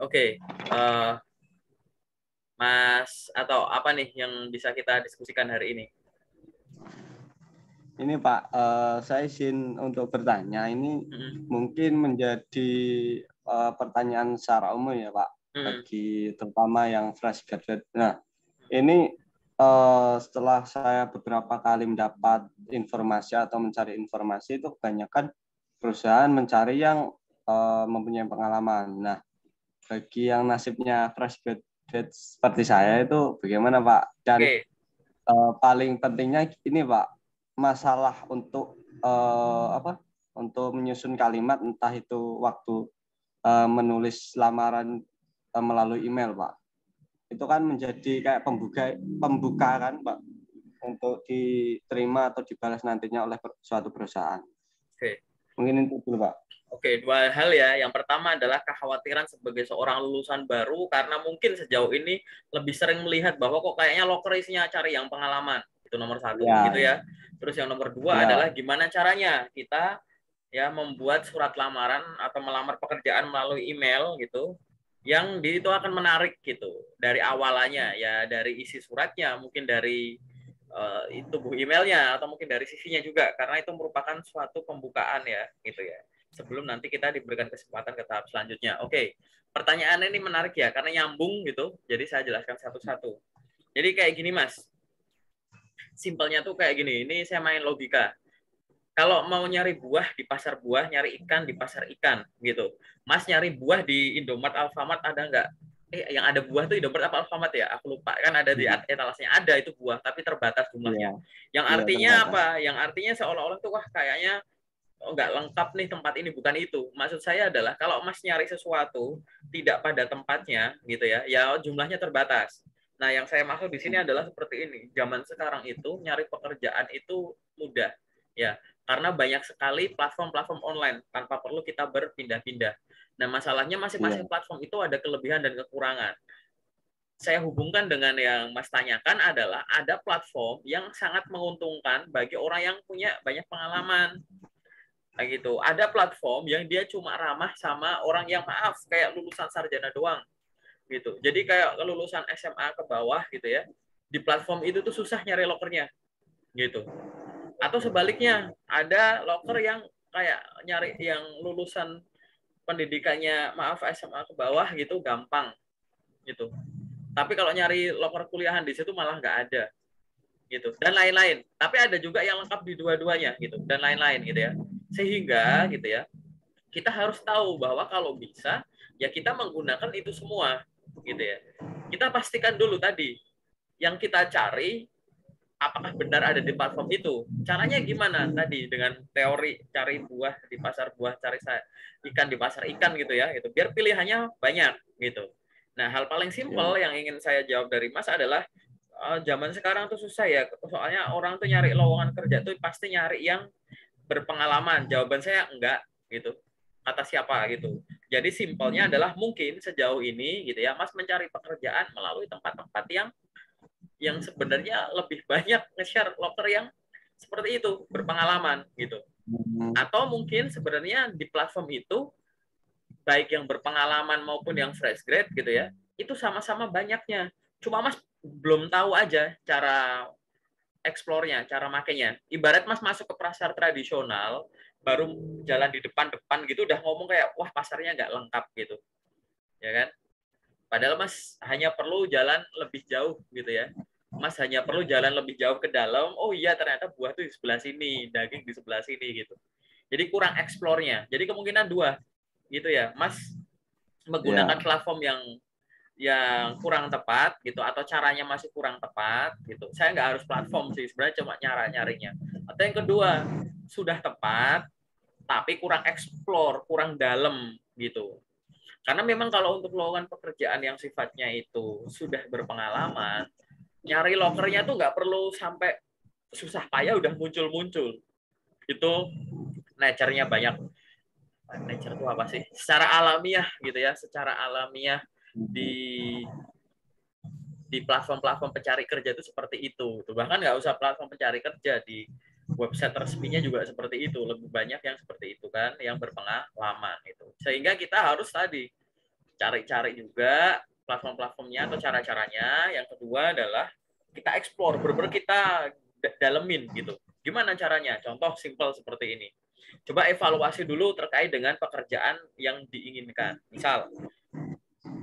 Oke, Mas, atau apa nih yang bisa kita diskusikan hari ini? Ini Pak, saya izin untuk bertanya. Ini Mm-mm. mungkin menjadi pertanyaan secara umum ya Pak, Mm-mm. bagi terutama yang fresh graduate. Nah, ini setelah saya beberapa kali mendapat informasi atau mencari informasi itu kebanyakan perusahaan mencari yang mempunyai pengalaman. Nah, bagi yang nasibnya fresh graduate seperti saya itu bagaimana Pak? Dan Oke, paling pentingnya ini Pak, masalah untuk apa? Untuk menyusun kalimat entah itu waktu menulis lamaran melalui email Pak. Itu kan menjadi kayak pembuka kan Pak untuk diterima atau dibalas nantinya oleh suatu perusahaan. oke. Mungkin itu dulu Pak. Oke, dua hal ya. Yang pertama adalah kekhawatiran sebagai seorang lulusan baru karena mungkin sejauh ini lebih sering melihat bahwa kok kayaknya loker isinya cari yang pengalaman. Itu nomor satu, gitu Ya, ya. Terus yang nomor dua adalah ya, gimana caranya kita ya membuat surat lamaran atau melamar pekerjaan melalui email gitu yang itu akan menarik gitu dari awalannya ya, dari isi suratnya, mungkin dari tubuh emailnya, atau mungkin dari CV-nya juga, karena itu merupakan suatu pembukaan ya gitu ya, sebelum nanti kita diberikan kesempatan ke tahap selanjutnya. Oke, pertanyaannya ini menarik ya karena nyambung gitu, jadi saya jelaskan satu-satu. Jadi kayak gini Mas, simpelnya tuh kayak gini, ini saya main logika. Kalau mau nyari buah di pasar buah, nyari ikan di pasar ikan gitu. Mas nyari buah di Indomart, Alfamart ada nggak? Yang ada buah tuh Indomart apa Alfamart ya? Aku lupa. Kan ada di etalasenya, ada itu buah, tapi terbatas ya, jumlahnya. Yang ya artinya terbatas. apa? Yang artinya seolah-olah tuh wah kayaknya nggak lengkap nih tempat ini, bukan itu. Maksud saya adalah kalau Mas nyari sesuatu tidak pada tempatnya gitu ya, ya jumlahnya terbatas. Nah, yang saya maksud di sini adalah seperti ini. Zaman sekarang itu nyari pekerjaan itu mudah. Ya, karena banyak sekali platform-platform online tanpa perlu kita berpindah-pindah. Nah, masalahnya Ya, masing-masing platform itu ada kelebihan dan kekurangan. Saya hubungkan dengan yang Mas tanyakan adalah ada platform yang sangat menguntungkan bagi orang yang punya banyak pengalaman. Kayak gitu. Ada platform yang dia cuma ramah sama orang yang maaf kayak lulusan sarjana doang gitu. Jadi kayak lulusan SMA ke bawah gitu ya. Di platform itu tuh susah nyari lokernya gitu. Atau sebaliknya, ada loker yang kayak nyari yang lulusan pendidikannya maaf SMA ke bawah gitu gampang gitu. Tapi kalau nyari loker kuliahan di situ malah nggak ada gitu, dan lain-lain. Tapi ada juga yang lengkap di dua-duanya gitu, dan lain-lain gitu ya. Sehingga gitu ya, kita harus tahu bahwa kalau bisa ya kita menggunakan itu semua gitu ya. Kita pastikan dulu tadi yang kita cari apakah benar ada di platform itu. Caranya gimana tadi dengan teori cari buah di pasar buah, cari ikan di pasar ikan gitu ya, gitu. Biar pilihannya banyak gitu. Nah, hal paling ya, simpel yang ingin saya jawab dari Mas adalah zaman sekarang tuh susah ya. Soalnya orang tuh nyari lowongan kerja tuh pasti nyari yang berpengalaman. Jawaban saya enggak gitu. Kata siapa gitu. Jadi simpelnya adalah mungkin sejauh ini gitu ya, Mas mencari pekerjaan melalui tempat-tempat yang sebenarnya lebih banyak nge-share loker yang seperti itu, berpengalaman gitu. Atau mungkin sebenarnya di platform itu baik yang berpengalaman maupun yang fresh grade gitu ya, itu sama-sama banyaknya. Cuma Mas belum tahu aja cara explore-nya, cara makainya. Ibarat Mas masuk ke pasar tradisional, baru jalan di depan-depan gitu udah ngomong kayak wah pasarnya nggak lengkap gitu. Ya kan? Padahal Mas hanya perlu jalan lebih jauh gitu ya. Mas hanya perlu jalan lebih jauh ke dalam. Oh iya ternyata buah tuh di sebelah sini, daging di sebelah sini gitu. Jadi kurang eksplornya. Jadi kemungkinan dua gitu ya. Mas menggunakan ya, platform yang kurang tepat gitu, atau caranya masih kurang tepat gitu. Saya nggak harus platform sih, sebenarnya cuma nyarinya. Atau yang kedua, sudah tepat tapi kurang eksplor, kurang dalam gitu. Karena memang kalau untuk lowongan pekerjaan yang sifatnya itu sudah berpengalaman, nyari lokernya tuh nggak perlu sampai susah payah udah muncul-muncul. Itu nature-nya banyak. Nature itu apa sih? Secara alamiah gitu ya, secara alamiah di di platform-platform pencari kerja itu seperti itu. Bahkan nggak usah platform pencari kerja, di website resminya juga seperti itu. Lebih banyak yang seperti itu kan, yang berpengalaman itu. Sehingga kita harus tadi cari-cari juga platform-platformnya atau cara-caranya. Yang kedua adalah kita explore, benar-benar kita dalemin gitu. Gimana caranya? Contoh simple seperti ini. Coba evaluasi dulu terkait dengan pekerjaan yang diinginkan. Misal,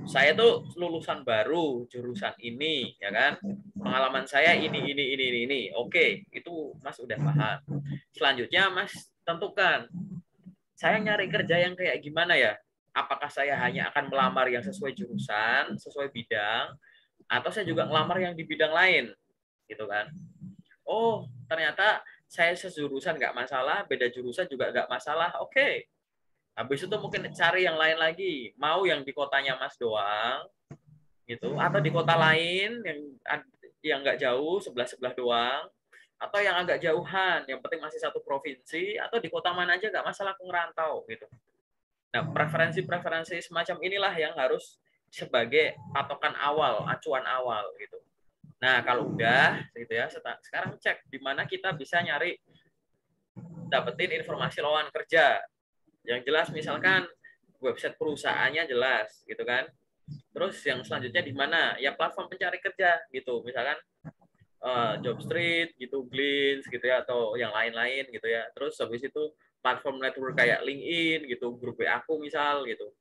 saya tuh lulusan baru jurusan ini, ya kan? Pengalaman saya ini. Oke, itu Mas udah paham. Selanjutnya Mas tentukan, saya nyari kerja yang kayak gimana ya? Apakah saya hanya akan melamar yang sesuai jurusan, sesuai bidang, atau saya juga ngelamar yang di bidang lain, gitu kan? Oh, ternyata saya sejurusan nggak masalah, beda jurusan juga nggak masalah. Oke. Habis itu mungkin cari yang lain lagi. Mau yang di kotanya Mas doang, gitu, atau di kota lain yang nggak jauh, sebelah-sebelah doang, atau yang agak jauhan, yang penting masih satu provinsi, atau di kota mana aja nggak masalah aku ngerantau, gitu. Nah, preferensi-preferensi semacam inilah yang harus sebagai patokan awal, acuan awal, gitu. Nah, kalau udah gitu ya, sekarang cek di mana kita bisa nyari dapetin informasi lowongan kerja. Yang jelas misalkan website perusahaannya jelas gitu kan. Terus yang selanjutnya di mana? Ya platform pencari kerja gitu. Misalkan Jobstreet gitu, Glints gitu ya, atau yang lain-lain gitu ya. Terus habis itu platform network kayak LinkedIn gitu, grup WA aku misal gitu.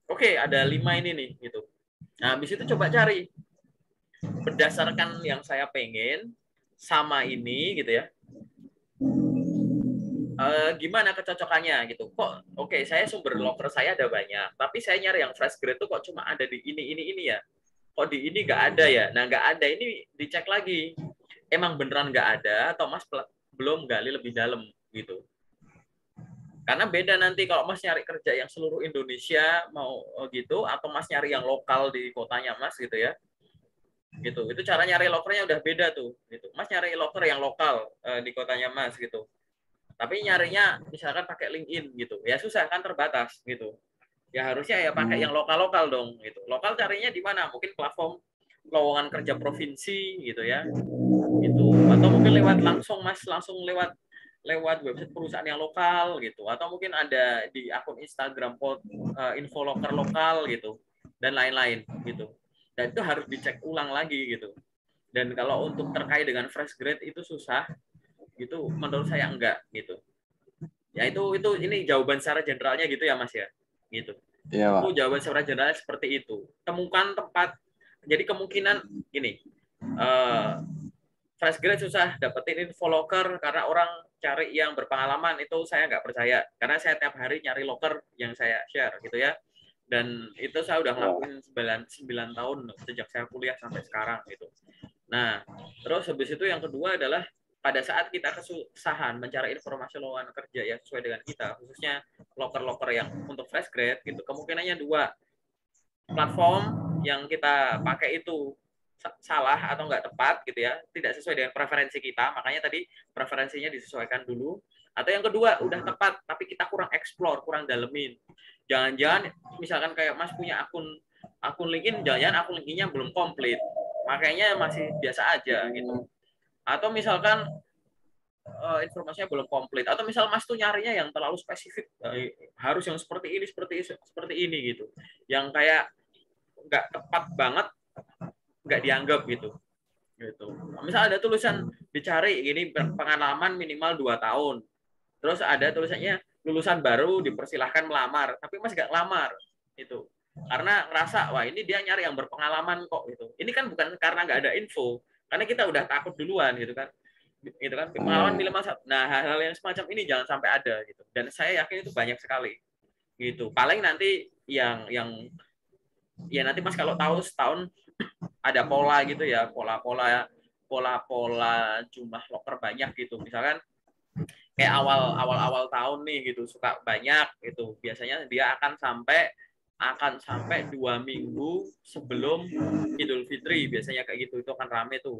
Oke, ada 5 ini nih gitu. Nah, habis itu coba cari berdasarkan yang saya pengen sama ini gitu ya. Gimana kecocokannya gitu. Kok oke, saya sumber loker saya ada banyak, tapi saya nyari yang fresh grade tuh kok cuma ada di ini ya. Kok di ini nggak ada ya? Nah, nggak ada ini dicek lagi. Emang beneran nggak ada atau Mas belum gali lebih dalam gitu. Karena beda nanti kalau Mas nyari kerja yang seluruh Indonesia mau gitu, atau Mas nyari yang lokal di kotanya Mas gitu ya. Gitu. Itu cara nyari lokernya udah beda tuh gitu. Mas nyari loker yang lokal di kotanya Mas gitu. Tapi nyarinya misalkan pakai LinkedIn gitu. Ya susah kan, terbatas gitu. Ya harusnya ya pakai yang lokal-lokal dong gitu. Lokal carinya di mana? Mungkin platform lowongan kerja provinsi gitu ya. Gitu. Atau mungkin lewat langsung Mas, langsung lewat website perusahaan yang lokal gitu, atau mungkin ada di akun Instagram info loker lokal gitu, dan lain-lain gitu. Dan itu harus dicek ulang lagi gitu. Dan kalau untuk terkait dengan fresh grade itu susah gitu, menurut saya enggak gitu. Ya itu ini jawaban secara generalnya gitu ya Mas ya. Gitu. Iya, Pak. Itu jawaban secara generalnya seperti itu. Temukan tempat. Jadi kemungkinan gini, fresh grade susah dapetin info loker karena orang cari yang berpengalaman, itu saya nggak percaya. Karena saya tiap hari nyari loker yang saya share gitu ya. Dan itu saya udah ngelakuin 9 tahun sejak saya kuliah sampai sekarang gitu. Nah, terus habis itu yang kedua adalah pada saat kita kesusahan mencari informasi lowongan kerja yang sesuai dengan kita, khususnya loker-loker yang untuk fresh grade gitu, kemungkinannya dua. Platform yang kita pakai itu salah atau nggak tepat gitu ya, tidak sesuai dengan preferensi kita, makanya tadi preferensinya disesuaikan dulu. Atau yang kedua udah tepat tapi kita kurang explore, kurang dalemin. Jangan-jangan misalkan kayak Mas punya akun LinkedIn, jangan-jangan akun LinkedIn-nya belum komplit, makanya masih biasa aja gitu. Atau misalkan informasinya belum komplit, atau misal Mas tuh nyarinya yang terlalu spesifik, harus yang seperti ini gitu, yang kayak nggak tepat banget, nggak dianggap gitu. Misal ada tulisan dicari ini pengalaman minimal 2 tahun, terus ada tulisannya lulusan baru dipersilahkan melamar, tapi Mas nggak ngelamar itu karena ngerasa wah ini dia nyari yang berpengalaman kok gitu. Ini kan bukan karena nggak ada info, karena kita udah takut duluan gitu kan. Pengalaman minimal. Nah, hal-hal yang semacam ini jangan sampai ada gitu. Dan saya yakin itu banyak sekali gitu. Paling nanti yang ya nanti Mas kalau tahu setahun ada pola gitu ya, pola jumlah loker banyak gitu. Misalkan kayak awal tahun nih gitu suka banyak gitu. Biasanya dia akan sampai 2 minggu sebelum Idul Fitri, biasanya kayak gitu, itu akan rame tuh.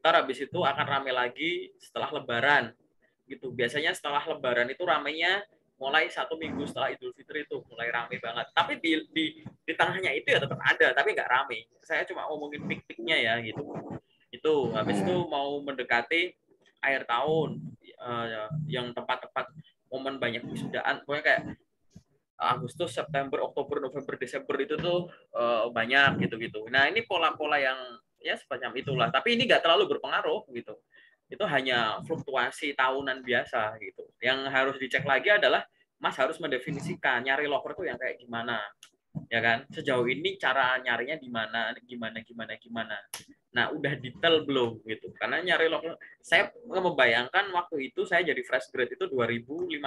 Ntar habis itu akan rame lagi setelah Lebaran gitu. Biasanya setelah Lebaran itu ramenya mulai 1 minggu setelah Idul Fitri itu mulai rame banget. Tapi di tengahnya itu ya tetap ada, tapi nggak rame. Saya cuma ngomongin pik-piknya ya gitu. Itu habis itu mau mendekati akhir tahun, yang tempat-tempat momen banyak wisudaan, pokoknya kayak Agustus, September, Oktober, November, Desember itu tuh banyak gitu-gitu. Nah ini pola-pola yang ya semacam itulah. Tapi ini nggak terlalu berpengaruh gitu. Itu hanya fluktuasi tahunan biasa gitu. Yang harus dicek lagi adalah Mas harus mendefinisikan nyari locker tuh yang kayak gimana, ya kan? Sejauh ini cara nyarinya di mana, gimana. Nah udah detail belum gitu? Karena nyari locker, saya membayangkan waktu itu saya jadi fresh grade itu 2015.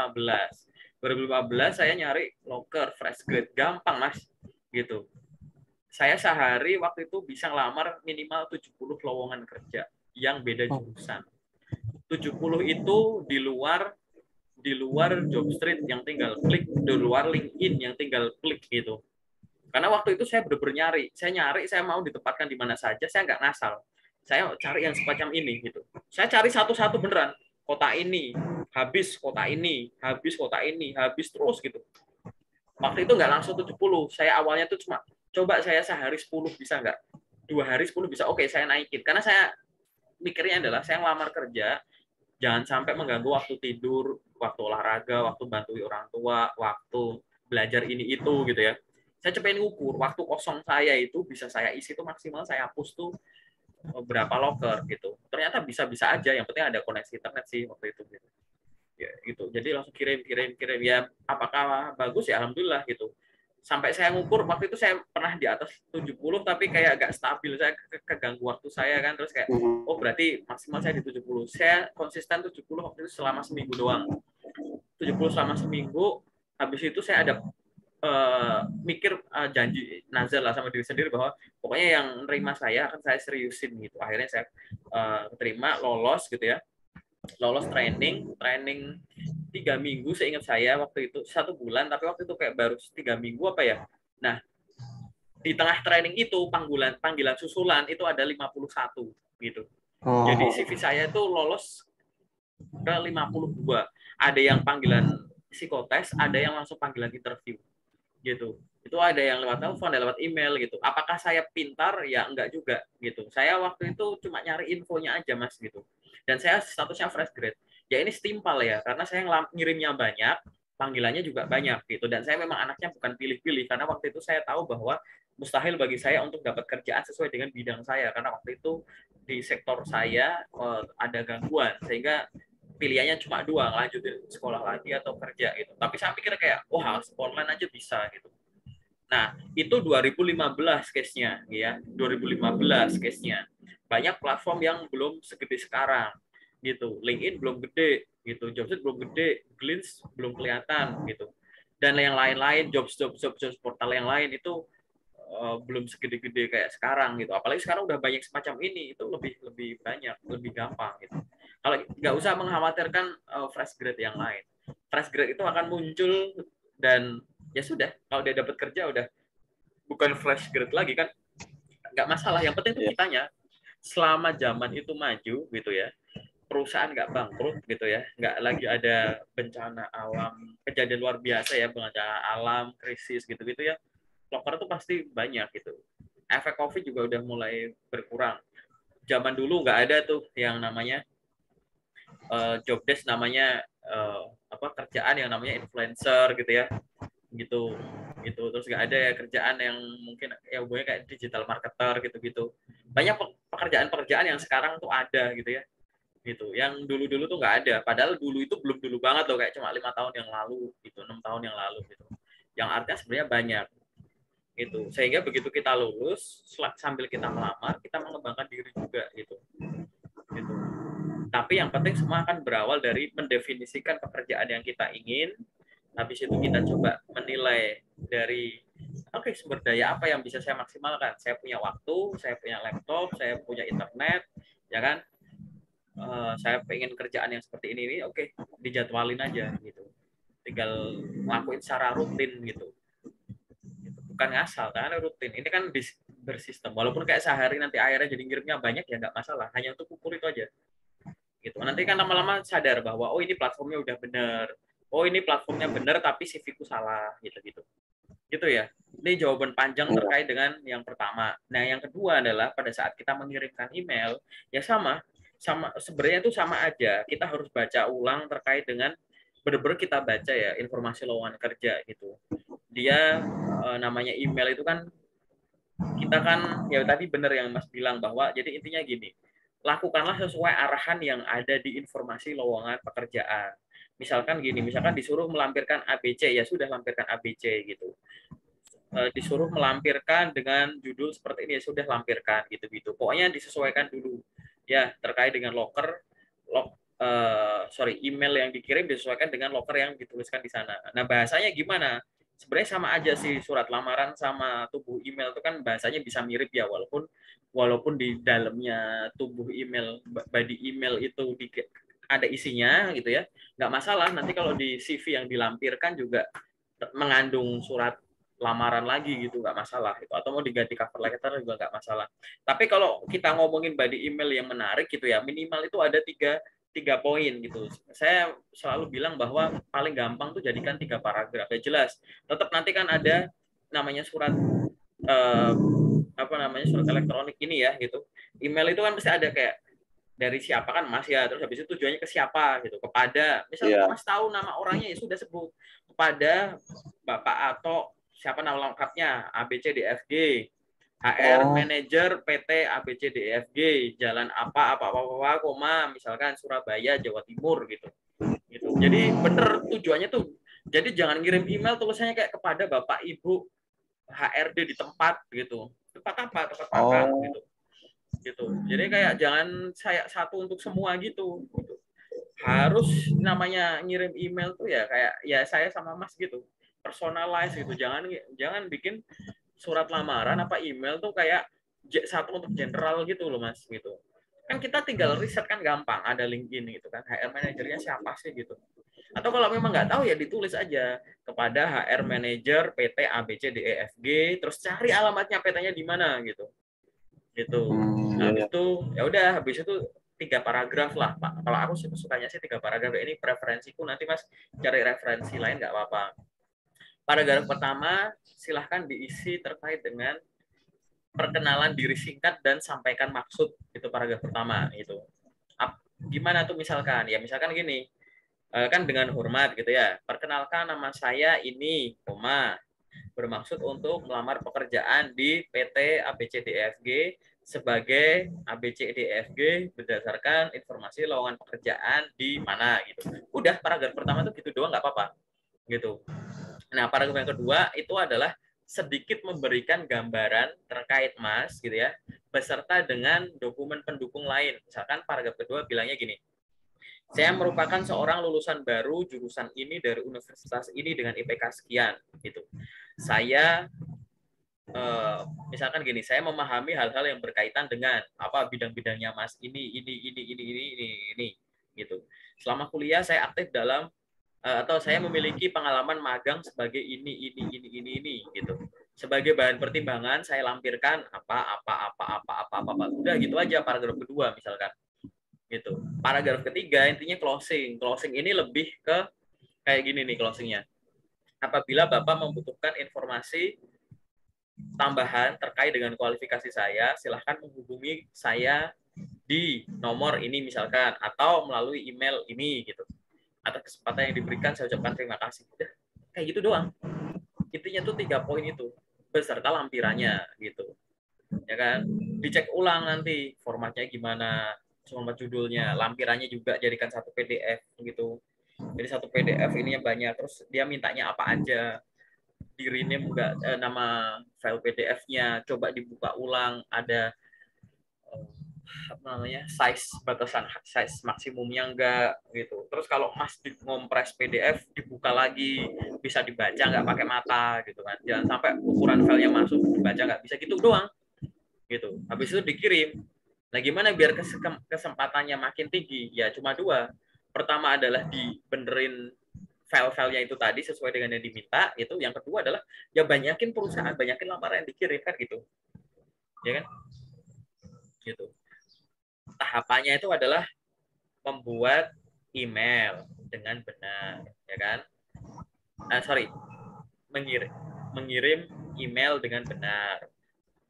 2015 saya nyari loker fresh grade gampang Mas gitu. Saya sehari waktu itu bisa ngelamar minimal 70 lowongan kerja yang beda jurusan. 70 itu di luar job street yang tinggal klik, di luar LinkedIn yang tinggal klik gitu. Karena waktu itu saya benar-benar nyari, saya mau ditempatkan di mana saja, saya nggak ngasal. Saya cari yang semacam ini gitu. Saya cari satu-satu beneran. Kota ini, habis kota ini, habis kota ini, habis terus gitu. Waktu itu nggak langsung 70. Saya awalnya tuh cuma coba saya sehari 10 bisa nggak? 2 hari 10 bisa. Oke, saya naikin. Karena saya mikirnya adalah saya ngelamar kerja, jangan sampai mengganggu waktu tidur, waktu olahraga, waktu bantu orang tua, waktu belajar ini itu gitu ya. Saya cobain ngukur waktu kosong saya itu bisa saya isi tuh maksimal saya hapus tuh berapa loker gitu. Ternyata bisa-bisa aja, yang penting ada koneksi internet sih waktu itu gitu. Ya, gitu. Jadi langsung kirim ya, apakah bagus ya alhamdulillah gitu. Sampai saya ngukur waktu itu saya pernah di atas 70 tapi kayak agak stabil, saya keganggu waktu saya kan, terus kayak oh berarti maksimal saya di 70. Saya konsisten 70 waktu itu selama seminggu doang. 70 selama seminggu, habis itu saya ada mikir janji nazar lah sama diri sendiri bahwa pokoknya yang nerima saya akan saya seriusin gitu. Akhirnya saya terima, lolos gitu ya, lolos training 3 minggu seingat saya waktu itu, 1 bulan tapi waktu itu kayak baru 3 minggu apa ya. Nah di tengah training itu panggilan susulan itu ada 51 gitu. Jadi CV saya itu lolos ke 52. Ada yang panggilan psikotes, ada yang langsung panggilan interview gitu. Itu ada yang lewat telepon, ada lewat email gitu. Apakah saya pintar? Ya enggak juga gitu. Saya waktu itu cuma nyari infonya aja Mas gitu. Dan saya statusnya fresh grade. Ya ini setimpal ya, karena saya ngirimnya banyak, panggilannya juga banyak gitu. Dan saya memang anaknya bukan pilih-pilih, karena waktu itu saya tahu bahwa mustahil bagi saya untuk dapat kerjaan sesuai dengan bidang saya, karena waktu itu di sektor saya ada gangguan, sehingga pilihannya cuma dua, lanjutin sekolah lagi atau kerja gitu. Tapi saya pikir kayak, wah online aja bisa gitu. Nah, itu 2015 case-nya ya. 2015 case-nya. Banyak platform yang belum segede sekarang gitu. LinkedIn belum gede gitu, Jobstreet belum gede, Glints belum kelihatan gitu. Dan yang lain-lain, jobs portal yang lain itu belum segede-gede kayak sekarang gitu. Apalagi sekarang udah banyak semacam ini, itu lebih banyak, lebih gampang gitu. Kalau nggak usah mengkhawatirkan fresh grade yang lain. Fresh grade itu akan muncul dan ya sudah, kalau dia dapat kerja udah bukan fresh grade lagi kan, nggak masalah. Yang penting itu kitanya selama zaman itu maju gitu ya, perusahaan nggak bangkrut gitu ya, nggak lagi ada bencana alam, kejadian luar biasa ya, bencana alam, krisis gitu-gitu ya, loker itu pasti banyak gitu. Efek COVID juga udah mulai berkurang. Zaman dulu nggak ada tuh yang namanya job desk, namanya kerjaan yang namanya influencer gitu ya, gitu. Terus nggak ada ya kerjaan yang mungkin ya hubungannya kayak digital marketer gitu. Banyak pekerjaan yang sekarang tuh ada gitu ya, gitu. Yang dulu-dulu tuh nggak ada. Padahal dulu itu belum dulu banget loh, kayak cuma 5 tahun yang lalu gitu, 6 tahun yang lalu gitu. Yang artinya sebenarnya banyak gitu. Sehingga begitu kita lulus, sambil kita melamar, kita mengembangkan diri juga gitu. Tapi yang penting semua akan berawal dari mendefinisikan pekerjaan yang kita ingin. Habis itu kita coba menilai dari sumber daya apa yang bisa saya maksimalkan. Saya punya waktu, saya punya laptop, saya punya internet, ya kan? Saya pengen kerjaan yang seperti ini, dijadwalin aja gitu. Tinggal lakuin secara rutin gitu. Bukan ngasal, kan rutin. Ini kan bersistem. Walaupun kayak sehari nanti akhirnya jadi ngirimnya banyak ya nggak masalah. Hanya untuk ukur itu aja. Gitu. Nanti kan lama-lama sadar bahwa ini platformnya udah bener. Ini platformnya bener tapi CV-ku salah gitu. Gitu ya. Ini jawaban panjang terkait dengan yang pertama. Nah, yang kedua adalah pada saat kita mengirimkan email, ya sama sebenarnya itu sama aja. Kita harus baca ulang terkait dengan benar-benar kita baca ya informasi lowongan kerja gitu. dia namanya email itu kan, kita kan ya tadi benar yang Mas bilang bahwa jadi intinya gini, lakukanlah sesuai arahan yang ada di informasi lowongan pekerjaan. Misalkan gini, misalkan disuruh melampirkan ABC, ya sudah lampirkan ABC gitu. Disuruh melampirkan dengan judul seperti ini, ya sudah lampirkan gitu-gitu. Pokoknya disesuaikan dulu. Ya, terkait dengan email yang dikirim disesuaikan dengan loker yang dituliskan di sana. Nah, bahasanya gimana? Sebenarnya sama aja sih, surat lamaran sama tubuh email itu kan bahasanya bisa mirip ya, walaupun di dalamnya tubuh email, body email itu ada isinya gitu ya, nggak masalah. Nanti kalau di CV yang dilampirkan juga mengandung surat lamaran lagi gitu, nggak masalah itu, atau mau diganti cover letter juga nggak masalah. Tapi kalau kita ngomongin body email yang menarik gitu ya, minimal itu ada tiga poin gitu. Saya selalu bilang bahwa paling gampang tuh jadikan 3 paragraf, ya jelas. Tetap nanti kan ada namanya surat surat elektronik ini ya gitu. Email itu kan mesti ada kayak dari siapa kan Mas ya, terus habis itu tujuannya ke siapa gitu, kepada misal Mas tahu nama orangnya ya sudah sebut kepada Bapak atau siapa nama lengkapnya ABCDFG, HR manager PT ABCDFG, jalan apa koma misalkan Surabaya Jawa Timur gitu. Jadi bener tujuannya tuh, jadi jangan ngirim email tulisannya kayak kepada Bapak Ibu HRD di tempat gitu, tempat apa gitu. Jadi kayak jangan saya satu untuk semua gitu. Harus namanya ngirim email tuh ya kayak ya saya sama Mas gitu, personalize gitu. Jangan bikin surat lamaran apa email tuh kayak satu untuk general gitu loh Mas gitu. Kan kita tinggal riset kan gampang, ada LinkedIn gitu kan, HR manajernya siapa sih gitu. Atau kalau memang nggak tahu ya ditulis aja kepada HR manager PT ABCDEFG, terus cari alamatnya PT-nya di mana gitu. Habis itu ya udah, habis itu 3 paragraf lah Pak. Kalau aku sukanya sih 3 paragraf. Ini preferensiku, nanti Mas cari referensi lain nggak apa-apa. Paragraf pertama silahkan diisi terkait dengan perkenalan diri singkat dan sampaikan maksud. Itu paragraf pertama itu. Gimana tuh misalkan? Ya misalkan gini, kan dengan hormat gitu ya. Perkenalkan nama saya ini, bermaksud untuk melamar pekerjaan di PT ABCDFG sebagai ABCDFG berdasarkan informasi lowongan pekerjaan di mana gitu. Udah, paragraf pertama tuh gitu doang nggak apa-apa gitu. Nah, paragraf yang kedua itu adalah sedikit memberikan gambaran terkait Mas gitu ya, beserta dengan dokumen pendukung lain. Misalkan paragraf kedua bilangnya gini, saya merupakan seorang lulusan baru jurusan ini dari universitas ini dengan IPK sekian gitu. Saya misalkan gini, saya memahami hal-hal yang berkaitan dengan apa bidang-bidangnya Mas ini gitu. Selama kuliah saya aktif dalam atau saya memiliki pengalaman magang sebagai ini gitu. Sebagai bahan pertimbangan saya lampirkan apa. Udah gitu aja paragraf kedua misalkan. Gitu. Paragraf ketiga intinya closing. Closing ini lebih ke kayak gini nih closingnya. Apabila Bapak membutuhkan informasi tambahan terkait dengan kualifikasi saya, silahkan menghubungi saya di nomor ini misalkan, atau melalui email ini gitu. Atas kesempatan yang diberikan saya ucapkan terima kasih. Udah, kayak gitu doang. Intinya tuh 3 poin itu beserta lampirannya gitu. Ya kan? Dicek ulang nanti formatnya gimana, format judulnya, lampirannya juga jadikan satu PDF gitu. Jadi satu PDF ininya banyak, terus dia mintanya apa aja, di rename enggak nama file PDF-nya, coba dibuka ulang, ada apa namanya batasan size maksimumnya enggak gitu. Terus kalau Mas ngompres PDF dibuka lagi, bisa dibaca nggak pakai mata gitu kan, jangan sampai ukuran filenya masuk dibaca nggak bisa gitu doang gitu. Habis itu dikirim. Nah gimana biar kesempatannya makin tinggi? Ya cuma 2. Pertama adalah dibenerin file-filenya itu tadi sesuai dengan yang diminta itu. Yang kedua adalah ya banyakin perusahaan, banyakin lamaran yang dikirim kan gitu, ya kan gitu. Tahapannya itu adalah membuat email dengan benar, ya kan? Mengirim email dengan benar.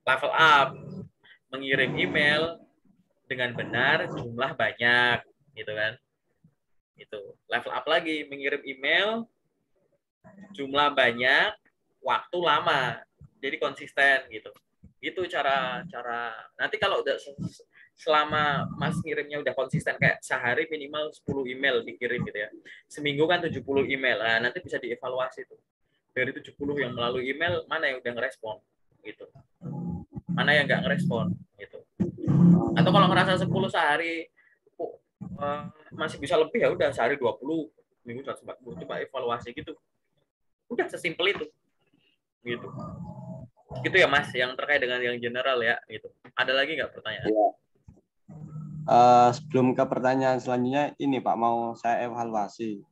Level up, mengirim email dengan benar jumlah banyak, gitu kan? Itu level up lagi, mengirim email jumlah banyak, waktu lama, jadi konsisten gitu. Itu cara nanti kalau udah selama Mas ngirimnya udah konsisten, kayak sehari minimal 10 email dikirim gitu ya, seminggu kan 70 email, nah nanti bisa dievaluasi tuh dari 70 yang melalui email mana yang udah ngerespon gitu, mana yang nggak ngerespon gitu. Atau kalau ngerasa 10 sehari kok masih bisa lebih, ya udah sehari 20, minggu 140, coba evaluasi gitu. Udah sesimpel itu gitu. Gitu ya Mas, yang terkait dengan yang general ya gitu. Ada lagi nggak pertanyaan? Ya. Sebelum ke pertanyaan selanjutnya, ini Pak mau saya evaluasi.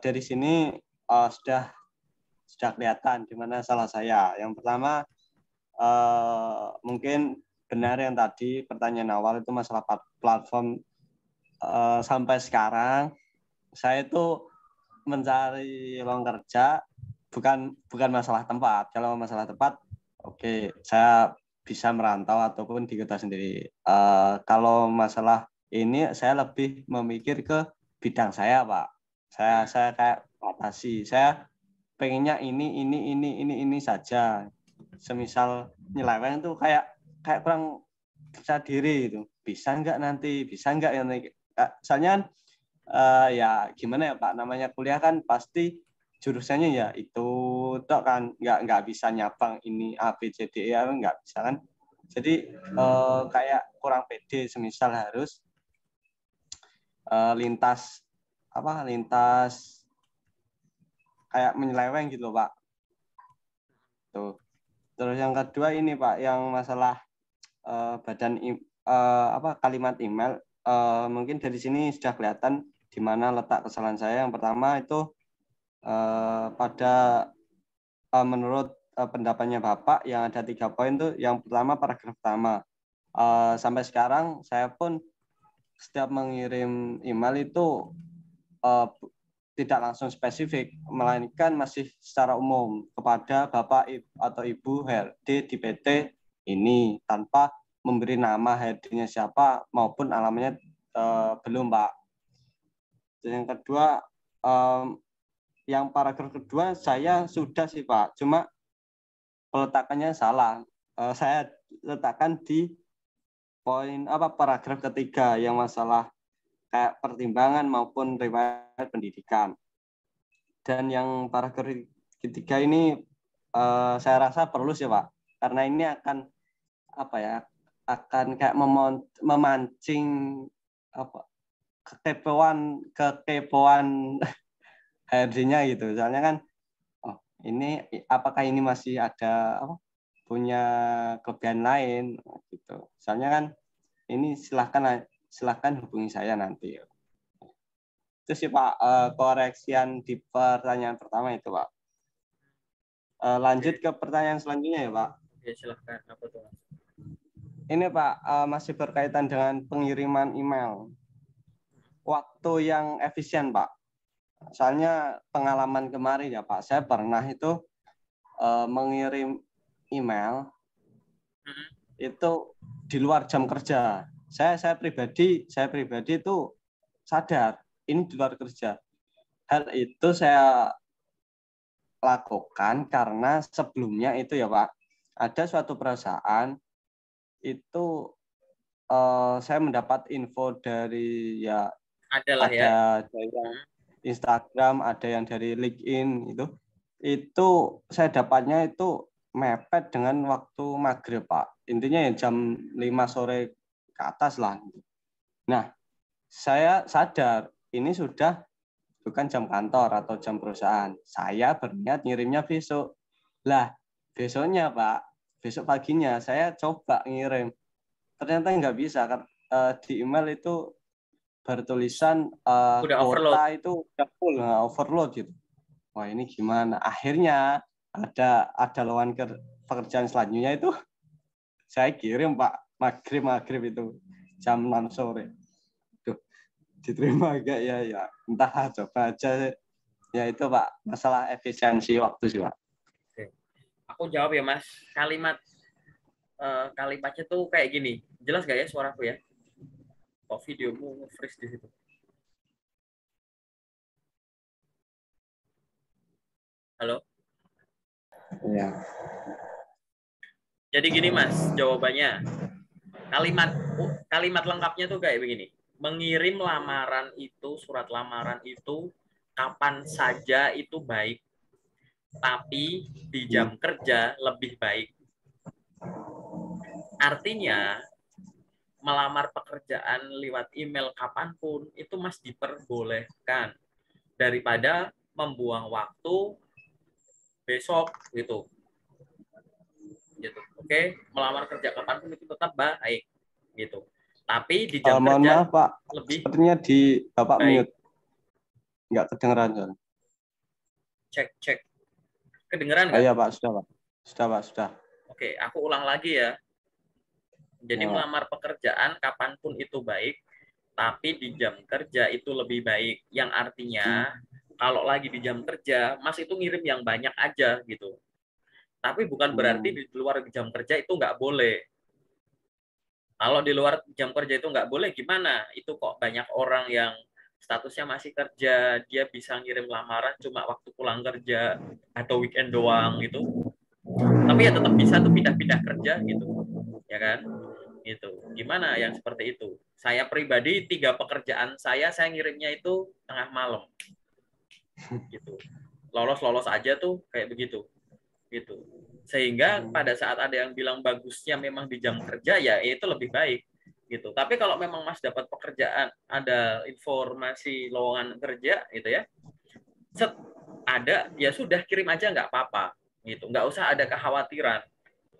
Dari sini sudah kelihatan di mana salah saya. Yang pertama, mungkin benar yang tadi pertanyaan awal itu masalah platform. Sampai sekarang saya itu mencari lowongan kerja bukan masalah tempat. Kalau masalah tempat, oke, saya bisa merantau ataupun di kota sendiri. Kalau masalah ini saya lebih memikir ke bidang saya, Pak. Saya kayak batasi. Saya pengennya ini saja. Semisal nyeleweng tuh kayak kurang percaya diri itu. Bisa nggak nanti? Bisa nggak yang soalnya ya gimana ya Pak, namanya kuliah kan pasti jurusannya ya itu tok kan, nggak bisa nyabang ini A B C D E nggak bisa kan. Jadi kayak kurang pede semisal harus lintas kayak menyeleweng gitu Pak. Tuh. Terus yang kedua ini Pak, yang masalah kalimat email, mungkin dari sini sudah kelihatan di mana letak kesalahan saya. Yang pertama itu menurut pendapatnya Bapak yang ada 3 poin tuh, yang pertama paragraf pertama. Sampai sekarang saya pun setiap mengirim email itu tidak langsung spesifik, melainkan masih secara umum kepada Bapak atau Ibu HRD di PT ini tanpa memberi nama HRD-nya siapa maupun alamatnya belum Pak. Dan yang kedua, yang paragraf kedua saya sudah sih Pak, cuma peletakannya salah. Saya letakkan di poin paragraf ketiga yang masalah kayak pertimbangan maupun riwayat pendidikan. Dan yang paragraf ketiga ini saya rasa perlu sih Pak, karena ini akan akan kayak memancing kekepoan HRD-nya gitu. Soalnya kan ini apakah ini masih ada punya kelebihan lain gitu. Soalnya kan ini silahkan hubungi saya nanti. Itu sih Pak koreksian di pertanyaan pertama itu Pak. Lanjut ke pertanyaan selanjutnya ya Pak. Oke, silahkan. Apa tuh? Ini Pak masih berkaitan dengan pengiriman email. Waktu yang efisien Pak. Soalnya pengalaman kemarin ya Pak, saya pernah itu mengirim email itu di luar jam kerja. Saya pribadi itu sadar ini di luar kerja. Hal itu saya lakukan karena sebelumnya itu ya Pak, ada suatu perusahaan itu saya mendapat info dari Adalah ya. dari Instagram, ada yang dari LinkedIn itu saya dapatnya itu mepet dengan waktu maghrib Pak. Intinya ya jam 5 sore ke atas lah. Nah, saya sadar ini sudah bukan jam kantor atau jam perusahaan. Saya berniat ngirimnya besok. Lah, besoknya Pak, besok paginya saya coba ngirim. Ternyata nggak bisa. Di email itu bertulisan Udah overload. kuota itu udah full, overload gitu. Wah ini gimana? Akhirnya ada lowongan pekerjaan selanjutnya itu saya kirim Pak, maghrib itu jam 6 sore. Duh, diterima enggak ya? Entah, coba aja. Ya itu Pak, masalah efisiensi waktu sih Pak. Oke. Aku jawab ya Mas. Kalimatnya tuh kayak gini. Jelas gak ya suaraku ya? Kok videomu freeze di situ? Halo? Iya. Jadi gini Mas, jawabannya. Kalimat lengkapnya tuh kayak begini. Mengirim lamaran itu, surat lamaran itu kapan saja itu baik, tapi di jam kerja lebih baik. Artinya, melamar pekerjaan lewat email kapanpun itu Mas diperbolehkan daripada membuang waktu besok gitu. Oke, melamar kerja kapanpun itu tetap baik gitu. Tapi di jam Mohon kerja maaf Pak, lebih sepertinya di Bapak baik. mute, nggak kedengeran. Cek. Kedengeran Oh nggak? iya Pak, sudah Pak. Sudah. Oke, aku ulang lagi ya. Jadi Ya, Pak. melamar pekerjaan kapanpun itu baik, tapi di jam kerja itu lebih baik. Yang artinya kalau lagi di jam kerja, Mas itu ngirim yang banyak aja gitu. Tapi bukan berarti di luar jam kerja itu nggak boleh. Kalau di luar jam kerja itu nggak boleh, gimana? Itu kok banyak orang yang statusnya masih kerja, dia bisa ngirim lamaran cuma waktu pulang kerja atau weekend doang gitu. Tapi ya tetap bisa tuh pindah-pindah kerja gitu, ya kan? Gitu. Gimana yang seperti itu? Saya pribadi 3 pekerjaan saya ngirimnya itu tengah malam, gitu. Lolos aja tuh kayak begitu, gitu. Sehingga pada saat ada yang bilang bagusnya memang di jam kerja ya itu lebih baik gitu. Tapi kalau memang Mas dapat pekerjaan, ada informasi lowongan kerja gitu ya, set ada ya sudah kirim aja nggak apa-apa gitu. Nggak usah ada kekhawatiran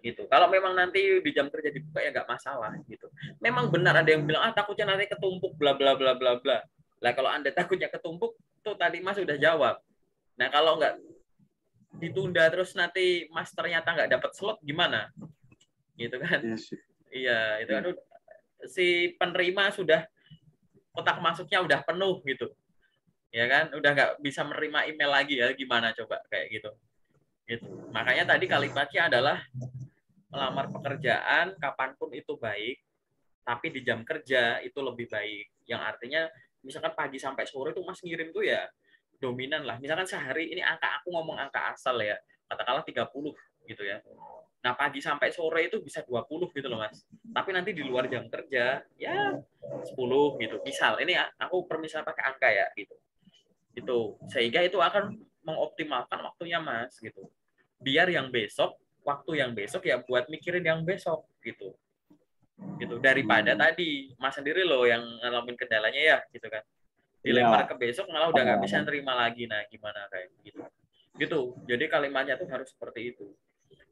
gitu. Kalau memang nanti di jam kerja dibuka ya nggak masalah gitu. Memang benar ada yang bilang takutnya nanti ketumpuk bla bla bla bla bla. Lah kalau Anda takutnya ketumpuk tuh tadi Mas sudah jawab. Nah kalau nggak ditunda terus nanti Mas ternyata nggak dapat slot gimana? Gitu kan? Yes. Iya, itu kan Ya. si penerima sudah kotak masuknya udah penuh gitu. Ya kan? Udah nggak bisa menerima email lagi ya gimana coba kayak gitu. Gitu. Makanya tadi kalimatnya adalah melamar pekerjaan kapanpun itu baik, tapi di jam kerja itu lebih baik. Yang artinya misalkan pagi sampai sore tuh Mas ngirim tuh ya dominan lah. Misalkan sehari ini aku ngomong angka asal ya, katakanlah 30 gitu ya. Nah, pagi sampai sore itu bisa 20 gitu loh, Mas. Tapi nanti di luar jam kerja ya 10 gitu. Misal ini aku permisal pakai angka ya gitu. Itu sehingga itu akan mengoptimalkan waktunya, Mas gitu. Biar yang besok, waktu yang besok ya buat mikirin yang besok gitu. Gitu daripada tadi Mas sendiri loh yang ngalamin kendalanya ya gitu kan. Iya Dilempar Pak. ke besok malah udah nggak bisa nerima lagi. Nah, gimana kayak gitu. Gitu. Jadi kalimatnya tuh harus seperti itu.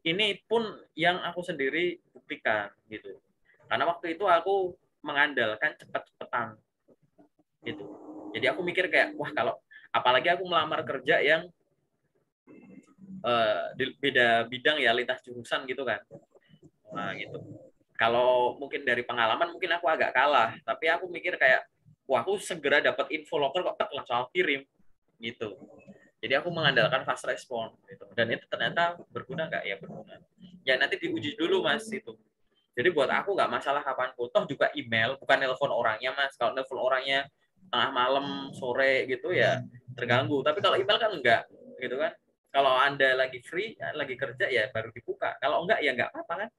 Ini pun yang aku sendiri buktikan gitu. Karena waktu itu aku mengandalkan cepet-cepetan gitu. Jadi aku mikir kayak wah kalau apalagi aku melamar kerja yang beda bidang ya lintas jurusan gitu kan. Nah, gitu. Kalau mungkin dari pengalaman mungkin aku agak kalah, tapi aku mikir kayak wah aku segera dapat info loker kok tak langsung kirim gitu. Jadi aku mengandalkan fast respon gitu. Dan itu ternyata berguna nggak? Ya berguna. Ya nanti diuji dulu Mas itu. Jadi buat aku nggak masalah kapan toh juga email, bukan nelpon orangnya Mas. Kalau nelpon orangnya tengah malam, sore gitu ya terganggu. Tapi kalau email kan enggak, gitu kan. Kalau Anda lagi free, lagi kerja ya baru dibuka. Kalau enggak ya enggak apa-apa kan.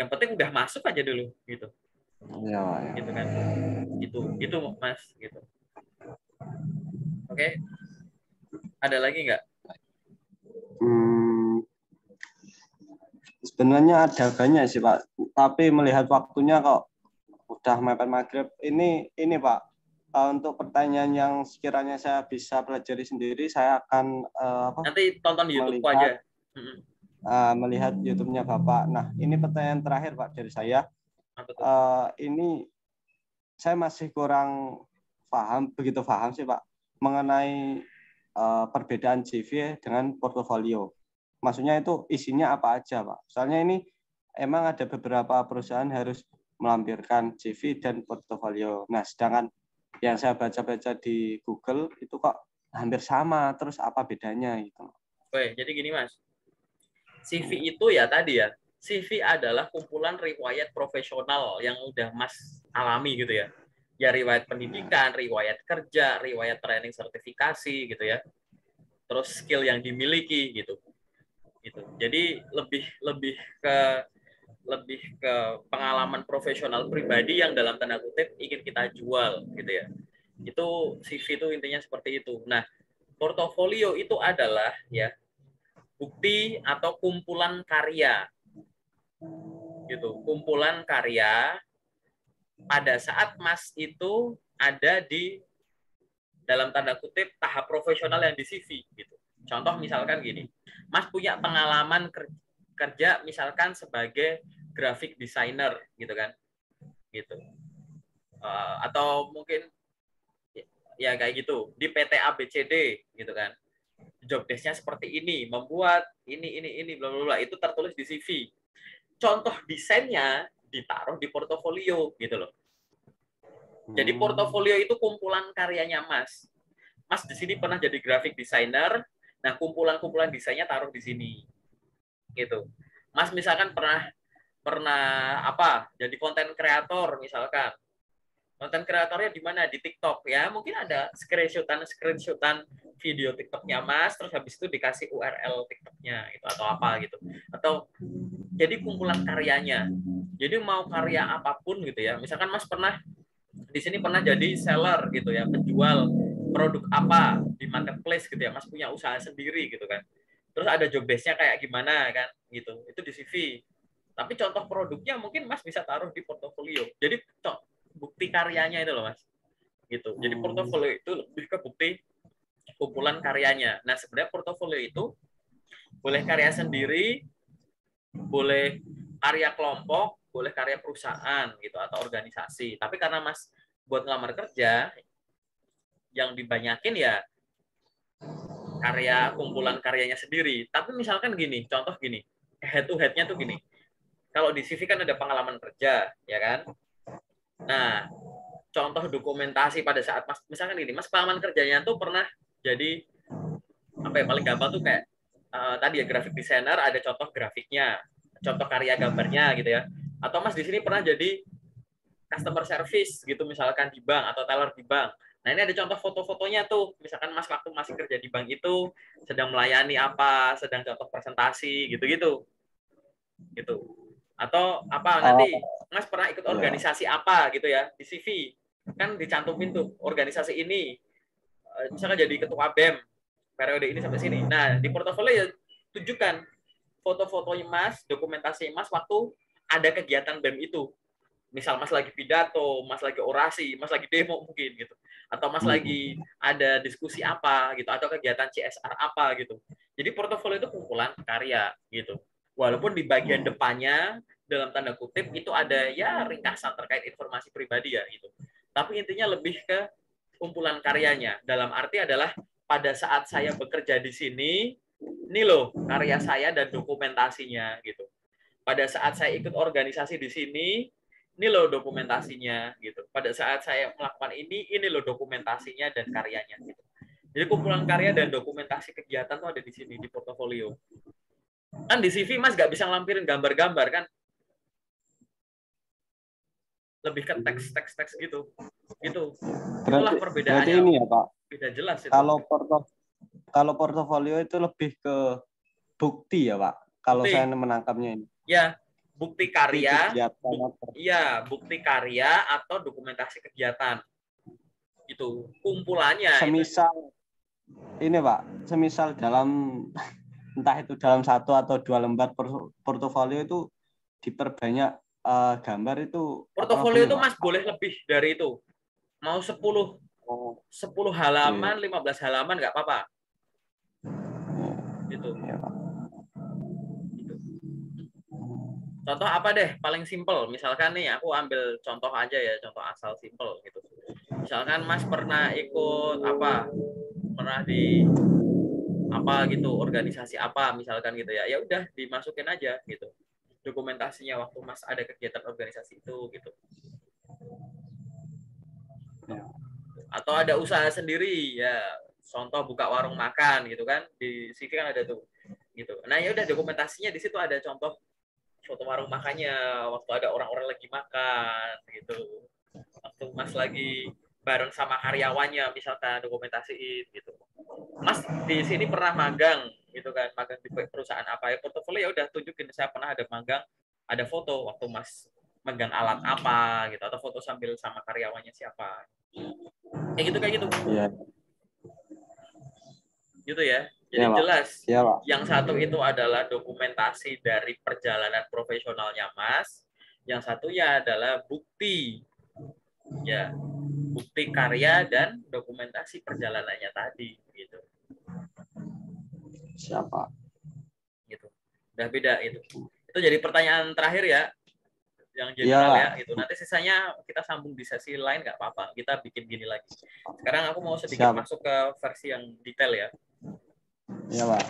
Yang penting udah masuk aja dulu gitu. Iya Pak. Gitu kan. Itu Mas gitu. Oke. Ada lagi nggak? Sebenarnya ada banyak sih Pak, tapi melihat waktunya kok udah mepet maghrib. Ini Pak, untuk pertanyaan yang sekiranya saya bisa pelajari sendiri, saya akan Nanti tonton di YouTube melihat aja. melihat YouTube-nya Bapak. Nah, ini pertanyaan terakhir Pak dari saya. Apa tuh? Ini saya masih kurang begitu paham sih Pak, mengenai perbedaan CV dengan portofolio. Maksudnya itu isinya apa aja Pak? Soalnya ini emang ada beberapa perusahaan harus melampirkan CV dan portofolio. Nah, sedangkan yang saya baca-baca di Google itu kok hampir sama. Terus apa bedanya gitu? Oke, jadi gini Mas. CV itu ya tadi ya. CV adalah kumpulan riwayat profesional yang udah Mas alami gitu ya. Ya riwayat pendidikan, riwayat kerja, riwayat training sertifikasi gitu ya. Terus skill yang dimiliki gitu. gitu. Jadi lebih lebih ke pengalaman profesional pribadi yang dalam tanda kutip ingin kita jual gitu ya. Itu CV itu intinya seperti itu. Nah, portofolio itu adalah ya bukti atau kumpulan karya gitu. Kumpulan karya pada saat Mas itu ada di dalam tanda kutip tahap profesional yang di CV gitu. Contoh misalkan gini, Mas punya pengalaman kerja misalkan sebagai graphic designer gitu kan, gitu. Atau mungkin ya kayak gitu di PT ABCD gitu kan. Job desk-nya seperti ini, membuat ini bla bla bla, itu tertulis di CV. Contoh desainnya ditaruh di portofolio gitu loh. Jadi portofolio itu kumpulan karyanya Mas. Mas di sini pernah jadi graphic designer, nah kumpulan-kumpulan desainnya taruh di sini. Gitu. Mas misalkan pernah apa? Jadi konten kreator misalkan. Konten kreatornya di mana? Di TikTok ya. Mungkin ada screenshotan video TikToknya Mas, terus habis itu dikasih URL TikToknya itu atau apa gitu. Atau jadi kumpulan karyanya. Jadi mau karya apapun gitu ya. Misalkan Mas pernah di sini pernah jadi seller gitu ya, penjual produk apa di marketplace gitu ya. Mas punya usaha sendiri gitu kan. Terus ada job desk-nya kayak gimana kan gitu. Itu di CV. Tapi contoh produknya mungkin Mas bisa taruh di portofolio. Jadi bukti karyanya itu loh Mas. Gitu. Jadi portofolio itu lebih ke bukti kumpulan karyanya. Nah, sebenarnya portofolio itu boleh karya sendiri, boleh karya kelompok, boleh karya perusahaan gitu atau organisasi. Tapi karena Mas buat ngelamar kerja yang dibanyakin ya karya kumpulan karyanya sendiri. Tapi misalkan gini, contoh gini, head to head-nya tuh gini. Kalau di CV kan ada pengalaman kerja, ya kan? Nah, contoh dokumentasi pada saat Mas, misalkan gini, Mas pengalaman kerjanya tuh pernah jadi apa ya, paling gampang tuh kayak tadi ya graphic designer, ada contoh grafiknya, contoh karya gambarnya gitu ya. Atau Mas di sini pernah jadi customer service gitu misalkan di bank atau teller di bank. Nah, ini ada contoh foto-fotonya tuh. Misalkan Mas waktu masih kerja di bank itu sedang melayani apa, sedang contoh presentasi gitu-gitu. Gitu. Atau apa nanti Mas pernah ikut organisasi apa gitu ya di CV. Kan dicantumin tuh organisasi ini. Misalkan jadi ketua BEM periode ini sampai sini. Nah, di portofolio ya tunjukkan foto-fotonya Mas, dokumentasi Mas waktu ada kegiatan BEM itu. Misal Mas lagi pidato, Mas lagi orasi, Mas lagi demo mungkin gitu. Atau Mas lagi ada diskusi apa gitu, atau kegiatan CSR apa gitu. Jadi portofolio itu kumpulan karya gitu. Walaupun di bagian depannya dalam tanda kutip itu ada ya ringkasan terkait informasi pribadi ya gitu. Tapi intinya lebih ke kumpulan karyanya. Dalam arti adalah pada saat saya bekerja di sini, ini loh karya saya dan dokumentasinya gitu. Pada saat saya ikut organisasi di sini, ini loh dokumentasinya gitu. Pada saat saya melakukan ini loh dokumentasinya dan karyanya gitu. Jadi kumpulan karya dan dokumentasi kegiatan tuh ada di sini di portofolio. Kan di CV Mas nggak bisa ngelampirin gambar-gambar kan? Lebih ke teks gitu. Gitu. Itulah perbedaannya. Berarti ini ya Pak. Beda jelas itu. Kalau portofolio itu lebih ke bukti ya Pak. Kalau saya menangkapnya ini. Ya, bukti karya, bukti karya atau dokumentasi kegiatan. Itu kumpulannya. Semisal ini Pak, semisal dalam entah itu dalam 1 atau 2 lembar portofolio itu diperbanyak gambar itu. Portofolio itu Mas boleh lebih dari itu. Mau 10 halaman, 15 halaman nggak apa-apa. Gitu. Contoh apa deh paling simpel? Misalkan nih aku ambil contoh aja ya, contoh asal simpel gitu. Misalkan Mas pernah ikut apa? Pernah di apa gitu, organisasi apa misalkan gitu ya. Ya udah dimasukin aja gitu. Dokumentasinya waktu Mas ada kegiatan organisasi itu gitu. Atau ada usaha sendiri ya, contoh buka warung makan gitu kan, di CV kan ada tuh gitu. Nah ya udah dokumentasinya di situ ada contoh foto warung makannya waktu ada orang-orang lagi makan gitu, waktu Mas lagi bareng sama karyawannya misalkan dokumentasiin gitu. Mas di sini pernah magang gitu kan, magang di perusahaan apa ya, portofolio ya udah tunjukin saya pernah ada magang, ada foto waktu Mas megang alat apa gitu, atau foto sambil sama karyawannya siapa, kayak gitu Iya. gitu ya. Iya, Jadi Pak. jelas Iya, Pak. yang satu itu adalah dokumentasi dari perjalanan profesionalnya Mas, yang satunya adalah bukti ya, bukti karya dan dokumentasi perjalanannya tadi gitu. Siapa? Gitu. Udah beda itu. Itu jadi pertanyaan terakhir ya, yang Iya, general Pak. ya. Itu nanti sisanya kita sambung di sesi lain nggak apa-apa. Kita bikin gini lagi. Sekarang aku mau sedikit Siapa? masuk ke versi yang detail ya. Iya, Pak.